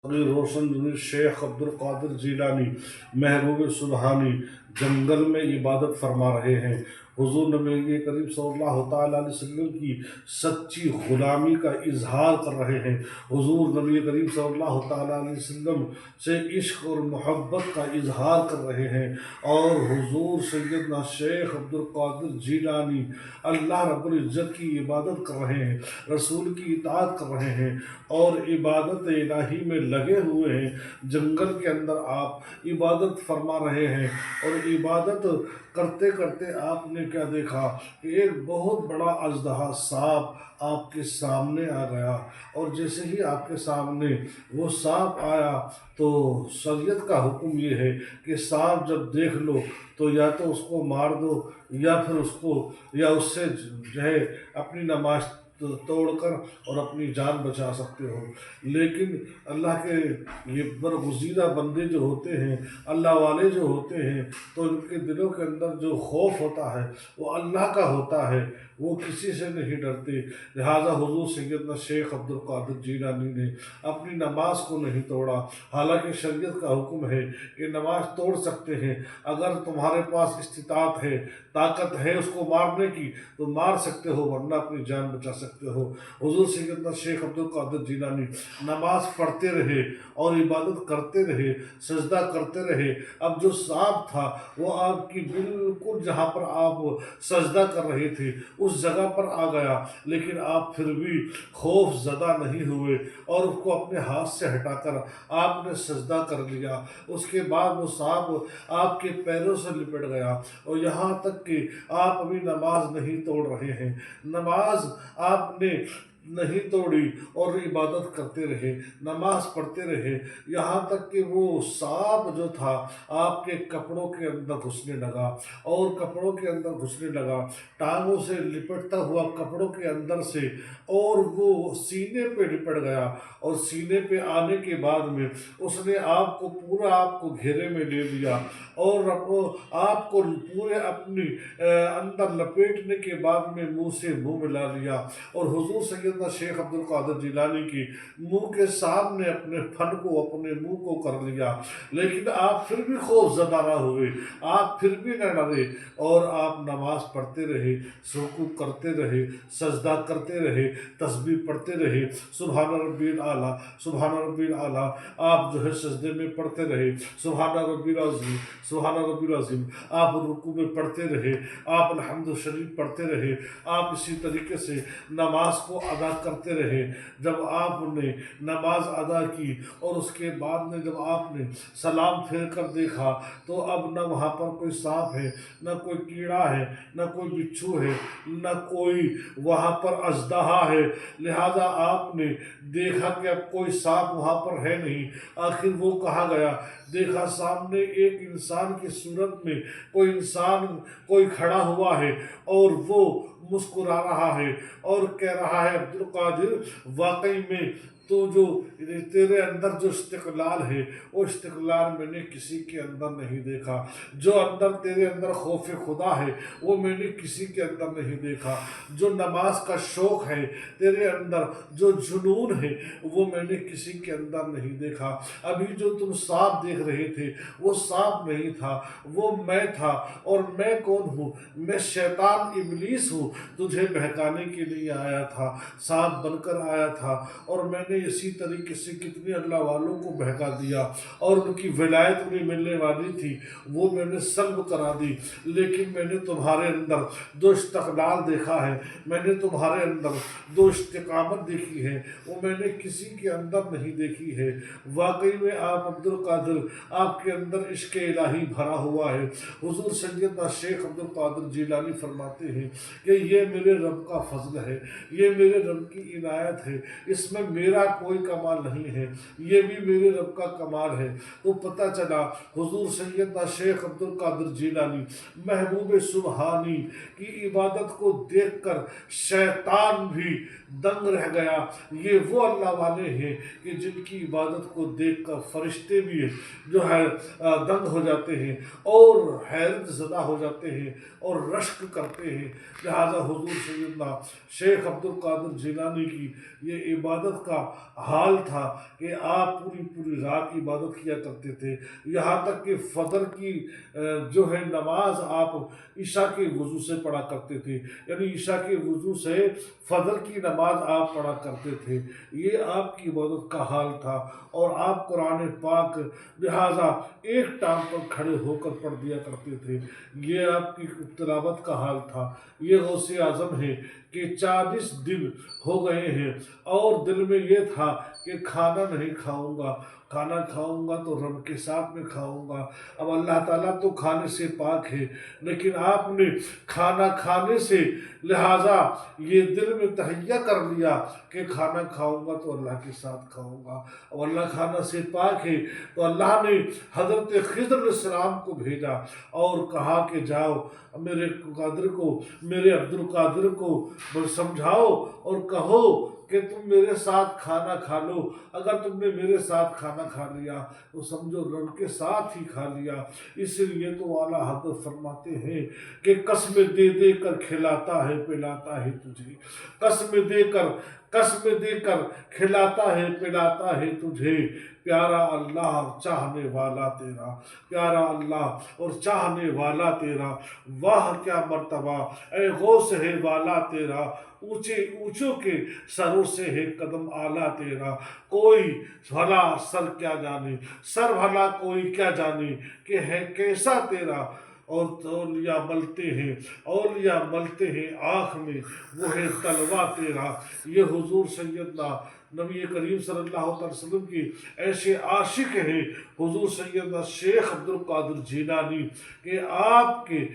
रोशन शेख अब्दुल कादिर जीलानी महबूब सुबहानी जंगल में इबादत फरमा रहे हैं। हुजूर नबी करीम सल्लल्लाहु ताला अलैहि वसल्लम की सच्ची ग़ुलामी का इजहार कर रहे हैं। हुजूर नबी करीम सल्लल्लाहु ताला अलैहि वसल्लम से इश्क और मोहब्बत का इजहार कर रहे हैं। और हुजूर सैयदना शेख अब्दुल कादिर जीलानी अल्लाह रब्बुल इज़्ज़त की इबादत कर रहे हैं, रसूल की इताअत कर रहे हैं और इबादत इलाही में लगे हुए हैं। जंगल के अंदर आप इबादत फरमा रहे हैं और इबादत करते करते आपने क्या देखा कि एक बहुत बड़ा अजदहा सांप आपके सामने आ गया। और जैसे ही आपके सामने वो सांप आया तो शरीयत का हुक्म ये है कि सांप जब देख लो तो या तो उसको मार दो या फिर उसको या उससे जो है अपनी नमाज तोड़कर और अपनी जान बचा सकते हो। लेकिन अल्लाह के ये बरगुज़ीदा बंदे जो होते हैं, अल्लाह वाले जो होते हैं, तो उनके दिलों के अंदर जो खौफ होता है वो अल्लाह का होता है, वो किसी से नहीं डरते। लिहाजा हुजूर सैयदना शेख अब्दुल कादिर जीलानी ने अपनी नमाज को नहीं तोड़ा। हालांकि शरीयत का हुक्म है कि नमाज तोड़ सकते हैं, अगर तुम्हारे पास इस्तिताअत है, ताकत है उसको मारने की तो मार सकते हो, वरना अपनी जान बचा सकते हो। हुजूर सैयदना शेख अब्दुल कादिर जीलानी नमाज पढ़ते रहे और इबादत करते रहे, सजदा करते रहे। अब जो सांप था वो आपकी बिल्कुल जहाँ पर आप सजदा कर रहे थे उस जगह पर आ गया, लेकिन आप फिर भी खौफ ज़दा नहीं हुए और उसको अपने हाथ से हटाकर आपने सजदा कर लिया। उसके बाद वो सांप आपके पैरों से लिपट गया और यहाँ तक कि आप अभी नमाज नहीं तोड़ रहे हैं, नमाज आपने नहीं तोड़ी और इबादत करते रहे, नमाज पढ़ते रहे, यहाँ तक कि वो सांप जो था आपके कपड़ों के अंदर घुसने लगा और कपड़ों के अंदर घुसने लगा, टांगों से लिपटता हुआ कपड़ों के अंदर से, और वो सीने पे लिपट गया। और सीने पे आने के बाद में उसने आपको पूरा आपको घेरे में ले लिया और आपको पूरे अपनी अंदर लपेटने के बाद में मुंह से मुंह मिला लिया। और हुजूर सैयदना शेख अब्दुल कादिर जीलानी की मुंह के सामने अपने फन को, अपने मुंह को कर लिया। लेकिन आप फिर भी खौफ ज़दा ना हुए, आप फिर भी न डरे और आप नमाज पढ़ते रहे, रुकू करते रहे, सजदा करते रहे, तस्बीह पढ़ते रहे, सुबहान रब्बिल आला, सुबहान रब्बिल आला। आप जो है सजदे में पढ़ते रहे सुबहान रब्बिल अज़ीम, सुबहान रब्बिल अज़ीम। आप रुकू में पढ़ते रहे, आप अल्हम्दु शरीफ पढ़ते रहे, आप इसी तरीके से नमाज को अदा करते रहे। जब आपने नमाज अदा की और उसके बाद में जब आपने सलाम फेर कर देखा तो अब न वहाँ पर कोई सांप है, न कोई कीड़ा है, न कोई बिच्छू है, न कोई वहाँ पर अजदहा है। लिहाजा आपने देखा कि अब कोई सांप वहाँ पर है नहीं। आखिर वो कहाँ गया? देखा सामने एक इंसान की सूरत में कोई इंसान कोई खड़ा हुआ है और वो मुस्कुरा रहा है और कह रहा है, अब्दुल कादिर वाकई में तो जो तेरे अंदर जो इस्तिक़लाल है वो इस्तिक़लाल मैंने किसी के अंदर नहीं देखा। जो अंदर तेरे अंदर खौफ खुदा है वो मैंने किसी के अंदर नहीं देखा। जो नमाज का शौक़ है तेरे अंदर, जो जुनून है वो मैंने किसी के अंदर नहीं देखा। अभी जो तुम सांप देख रहे थे वो सांप नहीं था, वो मैं था। और मैं कौन हूँ? मैं शैतान इब्लीस हूँ, तुझे बहकाने के लिए आया था, सांप बनकर आया था। और मैंने इसी तरीके से कितने अल्लाह वालों को बहका दिया और उनकी विलायत उन्हें मिलने वाली थी वो मैंने सल्ब करा दी। लेकिन मैंने तुम्हारे अंदर जो इस्तिक़लाल देखा है, मैंने तुम्हारे अंदर जो इस्तिक़ामत देखी है वो मैंने किसी के अंदर नहीं देखी है। वाकई में आप अब्दुल कादिर, आपके अंदर इश्क़ इलाही भरा हुआ है। हुजूर सैयदना शेख अब्दुल कादिर जीलानी फरमाते हैं कि ये मेरे रब का फजल है, ये मेरे रब की इनायत है, इसमें मेरा कोई कमाल नहीं है, ये भी मेरे रब का कमाल है। तो पता चला हुजूर सैयदना शेख अब्दुल कादिर जीलानी महबूब सुबहानी की इबादत को देखकर शैतान भी दंग रह गया। ये वो अल्लाह वाले हैं कि जिनकी इबादत को देखकर फरिश्ते भी जो है दंग हो जाते हैं और हैरत ज़दा हो जाते हैं और रश्क करते हैं। लिहाजा हुजूर सैयदना शेख अब्दुल कादिर जीलानी की ये इबादत का حال تھا کہ آپ پوری رات عبادت کیا کرتے تھے، یہاں تک کہ فجر کی جو ہے نماز آپ عشاء کے وضو سے پڑھا کرتے تھے، یعنی عشاء کے وضو سے فجر کی نماز آپ پڑھا کرتے تھے۔ یہ آپ کی عبادت کا حال تھا، اور آپ قرآن پاک لہٰذا ایک ٹانگ پر کھڑے ہو کر پڑھ دیا کرتے تھے۔ یہ آپ کی تلاوت کا حال تھا۔ یہ غوث اعظم ہے کہ 40 دن ہو گئے ہیں اور دل میں یہ تھا کہ کھانا نہیں کھاؤں گا، کھانا کھاؤں گا تو رب کے ساتھ میں کھاؤں گا۔ اب اللہ تعالیٰ تو کھانے سے پاک ہے، لیکن آپ نے کھانا کھانے سے لہٰذا یہ دل میں تہیہ کر لیا کہ کھانا کھاؤں گا تو اللہ کے ساتھ کھاؤں گا۔ اب اللہ کھانا سے پاک ہے تو اللہ نے حضرت خضر علیہ السلام کو بھیجا اور کہا کہ جاؤ میرے قادر کو، میرے عبد القادر کو سمجھاؤ اور کہو کہ تم میرے ساتھ کھانا کھا لو۔ اگر تم نے میرے ساتھ کھانا کھا لیا تو سمجھو رب کے ساتھ ہی کھا لیا۔ اس لیے تو اعلیٰ حضرت فرماتے ہیں کہ قسمیں دے دے کر کھلاتا ہے پلاتا ہے تجھے، قسمیں دے کر کھلاتا ہے پلاتا ہے تجھے، پیارا اللہ چاہنے والا تیرا، پیارا اللہ اور چاہنے والا تیرا، واہ کیا مرتبہ اے غوث ہے والا تیرا، اونچے اونچوں کے سروں سے ہے قدم اعلیٰ تیرا، کوئی بھلا سر کیا جانے، سر بھلا کوئی کیا جانے کہ ہے کیسا تیرا، اور اولیاء ملتے ہیں آنکھ میں وہ ہے تلوا تیرا۔ یہ حضور سیدنا نبی کریم صلی اللہ علیہ وسلم کی ایسے عاشق ہیں حضور سیدنا شیخ عبد القادر جیلانی کہ آپ کے